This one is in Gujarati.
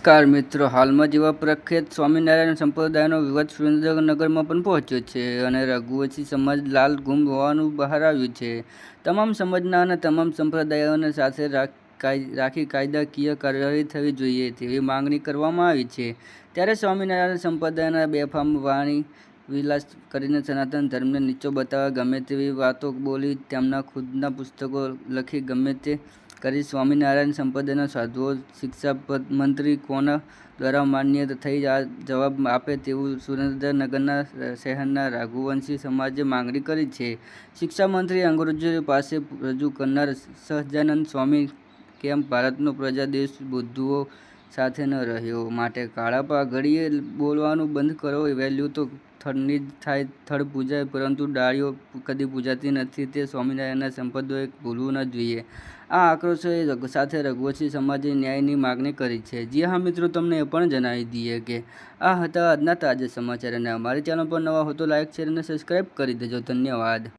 નમસ્કાર મિત્રો, હાલમાં જેવા પ્રખ્યાત સ્વામિનારાયણ સંપ્રદાયનો વિવાદ સુરેન્દ્રનગરમાં પણ પહોંચ્યો છે અને રઘુવંશી સમાજ લાલ ગુમ હોવાનું બહાર આવ્યું છે. તમામ સમાજના અને તમામ સંપ્રદાયોને સાથે રાખી કાયદાકીય કાર્યવાહી થવી જોઈએ તેવી માંગણી કરવામાં આવી છે. ત્યારે સ્વામિનારાયણ સંપ્રદાયના બેફામ વાણી વિલાસ કરીને સનાતન ધર્મને નીચો બતાવવા ગમે તેવી વાતો બોલી તેમના ખુદના પુસ્તકો લખી ગમે તે કરી સ્વામિનારાયણ સંપ્રદાયના સાધુઓ શિક્ષા મંત્રી કોના દ્વારા માન્ય થઈ આ જવાબ આપે તેવું સુરેન્દ્રનગરના શહેરના રઘુવંશી સમાજે માંગણી કરી છે. શિક્ષા મંત્રી અંગ્રેજો પાસે રજૂ કરનાર સહજાનંદ સ્વામી કેમ ભારતનો પ્રજાદેશ બુદ્ધુઓ સાથે ન રહ્યો, માટે કાળા પાઘડીએ બોલવાનું બંધ કરો. વેલ્યુ તો થડની જ થાય, થડ પૂજાય પરંતુ ડાળીઓ કદી પૂજાતી નથી, તે સ્વામિનારાયણના સંપ્રદાયોએ ભૂલવું ન જોઈએ. આ આક્રોશ સાથે રઘુવંશી સમાજે ન્યાયની માગણી કરી છે. જી હા મિત્રો, તમને એ પણ જણાવી દઈએ કે આ હતા આજના તાજા સમાચાર અને અમારી ચેનલ પર નવા હો તો લાઇક, શેર અને સબસ્ક્રાઈબ કરી દેજો. ધન્યવાદ.